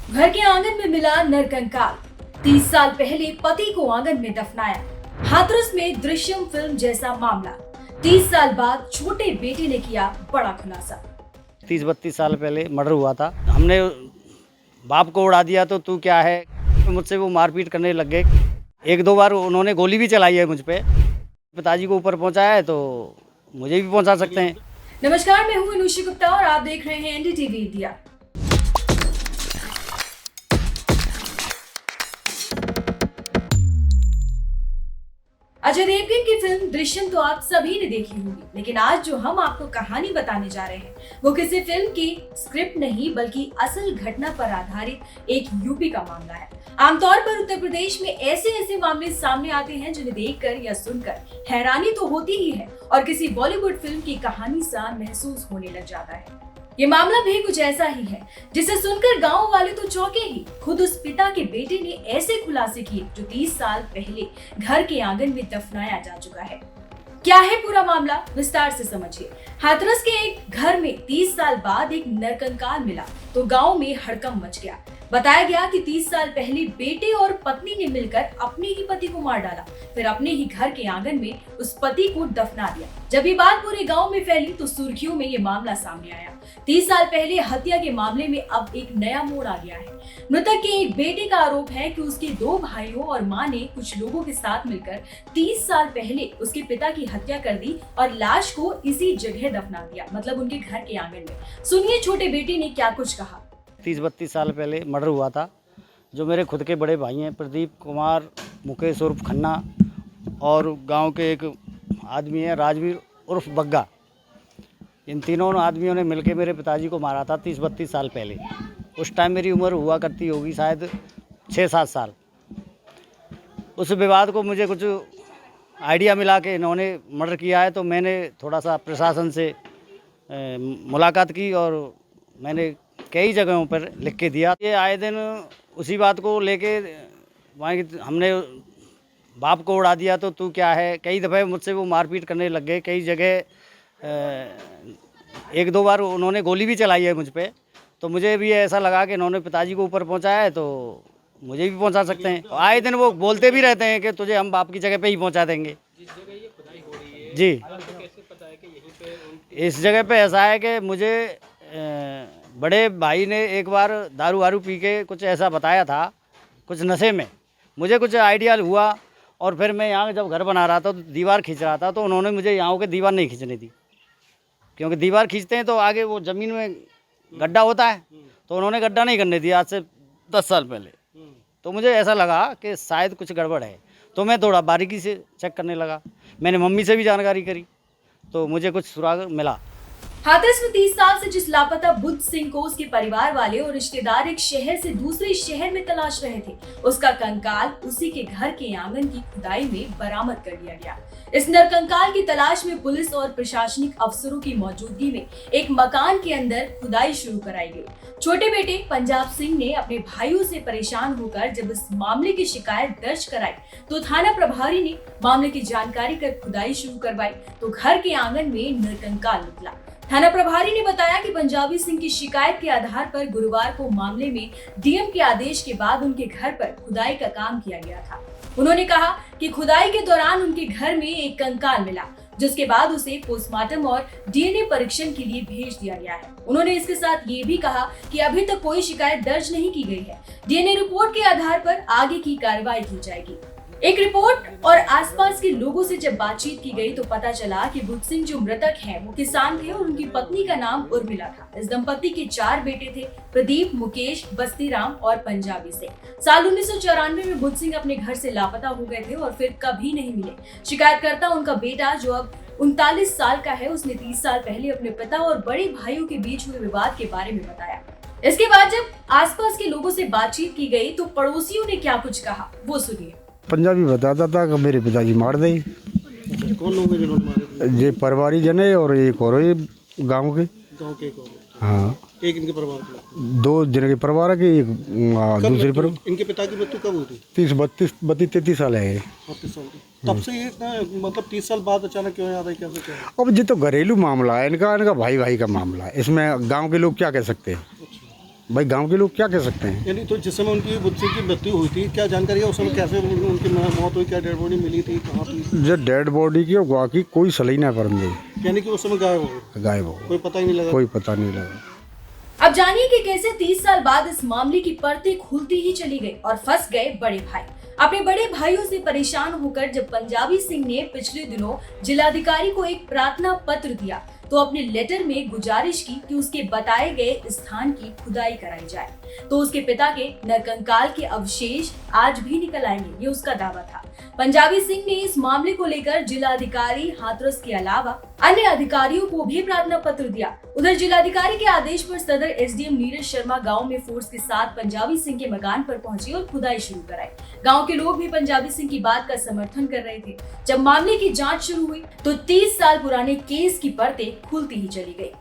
घर के आंगन में मिला नरकंकाल। 30 साल पहले पति को आंगन में दफनाया। हाथरस में दृश्यम फिल्म जैसा मामला। 30 साल बाद छोटे बेटे ने किया बड़ा खुलासा। 30-32 साल पहले मर्डर हुआ था। हमने बाप को उड़ा दिया तो तू क्या है, मुझसे वो मारपीट करने लग गए। 1-2 बार उन्होंने गोली भी चलाई है मुझ पे। पिताजी को ऊपर पहुंचाया है तो मुझे भी पहुंचा सकते हैं। नमस्कार, मैं हूँ अनुषी गुप्ता और आप देख रहे हैं एनडीटीवी इंडिया। अजय देवगन की फिल्म दृश्यम तो आप सभी ने देखी होगी, लेकिन आज जो हम आपको कहानी बताने जा रहे हैं वो किसी फिल्म की स्क्रिप्ट नहीं बल्कि असल घटना पर आधारित एक यूपी का मामला है। आमतौर पर उत्तर प्रदेश में ऐसे मामले सामने आते हैं जिन्हें देखकर या सुनकर हैरानी तो होती ही है और किसी बॉलीवुड फिल्म की कहानी सा महसूस होने लग जाता है। ये मामला भी कुछ ऐसा ही है जिसे सुनकर गांव वाले तो चौंके ही। खुद उस पिता के बेटे ने ऐसे खुलासे किए जो 30 साल पहले घर के आंगन में दफनाया जा चुका है। क्या है पूरा मामला, विस्तार से समझिए। हाथरस के एक घर में 30 साल बाद एक नरकंकाल मिला तो गांव में हड़कंप मच गया। बताया गया कि 30 साल पहले बेटे और पत्नी ने मिलकर अपने ही पति को मार डाला, फिर अपने ही घर के आंगन में उस पति को दफना दिया। जब ये बात पूरे गांव में फैली तो सुर्खियों में ये मामला सामने आया। 30 साल पहले हत्या के मामले में अब एक नया मोड़ आ गया है। मृतक के एक बेटे का आरोप है कि उसके 2 भाइयों और मां ने कुछ लोगों के साथ मिलकर 30 साल पहले उसके पिता की हत्या कर दी और लाश को इसी जगह दफना दिया, मतलब उनके घर के आंगन में। सुनिए छोटे बेटे ने क्या कुछ कहा। 30-32 साल पहले मर्डर हुआ था। जो मेरे खुद के बड़े भाई हैं, प्रदीप कुमार, मुकेश उर्फ खन्ना, और गांव के एक आदमी है राजवीर उर्फ बग्गा। इन तीनों आदमियों ने मिलकर मेरे पिताजी को मारा था 30-32 साल पहले। उस टाइम मेरी उम्र हुआ करती होगी शायद 6-7 साल। उस विवाद को मुझे कुछ आइडिया मिला कि इन्होंने मर्डर किया है, तो मैंने थोड़ा सा प्रशासन से मुलाकात की और मैंने कई जगहों पर लिख के दिया। ये आए दिन उसी बात को लेके वहाँ हमने बाप को उड़ा दिया तो तू क्या है, कई दफ़े मुझसे वो मारपीट करने लग गए। कई जगह 1-2 बार उन्होंने गोली भी चलाई है मुझ पे, तो मुझे भी ऐसा लगा कि इन्होंने पिताजी को ऊपर पहुंचाया है तो मुझे भी पहुंचा सकते हैं। आए दिन वो बोलते भी रहते हैं कि तुझे हम बाप की जगह पे ही पहुंचा देंगे। जी, इस जगह पे ऐसा है कि मुझे बड़े भाई ने एक बार दारू वारू पी के कुछ ऐसा बताया था, कुछ नशे में। मुझे कुछ आइडिया हुआ और फिर मैं यहाँ जब घर बना रहा था तो दीवार खींच रहा था, तो उन्होंने मुझे यहाँ के दीवार नहीं खींचने दी, क्योंकि दीवार खींचते हैं तो आगे वो ज़मीन में गड्ढा होता है, तो उन्होंने गड्ढा नहीं करने दिया आज से 10 साल पहले। तो मुझे ऐसा लगा कि शायद कुछ गड़बड़ है, तो मैं थोड़ा बारीकी से चेक करने लगा। मैंने मम्मी से भी जानकारी करी तो मुझे कुछ सुराग मिला। हाथरस में 30 साल से जिस लापता बुद्ध सिंह को उसके परिवार वाले और रिश्तेदार एक शहर से दूसरे शहर में तलाश रहे थे, उसका कंकाल उसी के घर के आंगन की खुदाई में बरामद कर लिया गया। इस नरकंकाल की तलाश में पुलिस और प्रशासनिक अफसरों की मौजूदगी में एक मकान के अंदर खुदाई शुरू कराई गई। छोटे बेटे पंजाब सिंह ने अपने भाइयों से परेशान होकर जब इस मामले की शिकायत दर्ज कराई तो थाना प्रभारी ने मामले की जानकारी कर खुदाई शुरू करवाई तो घर के आंगन में नरकंकाल निकला। थाना प्रभारी ने बताया कि पंजाबी सिंह की शिकायत के आधार पर गुरुवार को मामले में डीएम के आदेश के बाद उनके घर पर खुदाई का काम किया गया था। उन्होंने कहा कि खुदाई के दौरान उनके घर में एक कंकाल मिला, जिसके बाद उसे पोस्टमार्टम और डीएनए परीक्षण के लिए भेज दिया गया है। उन्होंने इसके साथ ये भी कहा कि अभी तक कोई शिकायत दर्ज नहीं की गई है। डीएनए रिपोर्ट के आधार पर आगे की कार्रवाई की जाएगी। एक रिपोर्ट और आसपास के लोगों से जब बातचीत की गई तो पता चला कि बुद्ध सिंह जो मृतक हैं वो किसान थे और उनकी पत्नी का नाम उर्मिला था। इस दंपति के 4 बेटे थे, प्रदीप, मुकेश, बस्तीराम और पंजाबी सिंह। साल 1994 में बुद्ध सिंह अपने घर से लापता हो गए थे और फिर कभी नहीं मिले। शिकायतकर्ता उनका बेटा जो अब 39 साल का है, उसने 30 साल पहले अपने पिता और बड़े भाइयों के बीच हुए विवाद के बारे में बताया। इसके बाद जब आसपास के लोगों से बातचीत की गई तो पड़ोसियों ने क्या कुछ कहा वो सुनिए। पंजाबी बताता था कि मेरे पिताजी मार दे। कौन लोग हैं जिन्होंने मारे? ये परिवारी जन है और एक और है गांव के। हाँ, एक इनके परिवार के 2 जन के परिवार के, एक दूसरे पर। इनके पिता की मृत्यु कब हुई थी? 33 साल है। 32 साल की। तब से ये इतना मतलब 30 साल बाद अचानक क्यों याद है, कैसे क्या? अब ये तो घरेलू मामला है इनका भाई का मामला है, इसमें गांव के लोग क्या कह सकते हैं। भाई गांव के लोग क्या कह सकते हैं। यानी तो जिस समय उनकी बुद्ध सिंह की मृत्यु हुई थी, क्या जानकारी है उस समय कैसे उनकी मौत हुई, क्या डेड बॉडी मिली थी, कहाँ थी? जो डेड बॉडी की और गुआ की कोई सलाई ना पर गई, यानी कि उस समय गायब हो गए, गायब हो, कोई पता ही नहीं लगा। कोई पता नहीं लगा। अब जानिए कि कैसे 30 साल बाद इस मामले की परतें खुलती ही चली गई और फंस गए बड़े भाई। अपने बड़े भाइयों से परेशान होकर जब पंजाबी सिंह ने पिछले दिनों जिलाधिकारी को एक प्रार्थना पत्र दिया तो अपने लेटर में गुजारिश की कि उसके बताए गए स्थान की खुदाई कराई जाए, तो उसके पिता के नरकंकाल के अवशेष आज भी निकल आएंगे, ये उसका दावा था। पंजाबी सिंह ने इस मामले को लेकर जिलाधिकारी हाथरस के अलावा अन्य अधिकारियों को भी प्रार्थना पत्र दिया। उधर जिलाधिकारी के आदेश पर सदर एसडीएम नीरज शर्मा गांव में फोर्स के साथ पंजाबी सिंह के मकान पर पहुंचे और खुदाई शुरू कराई। गांव के लोग भी पंजाबी सिंह की बात का समर्थन कर रहे थे। जब मामले की जांच शुरू हुई तो 30 साल पुराने केस की परतें खुलती ही चली गई।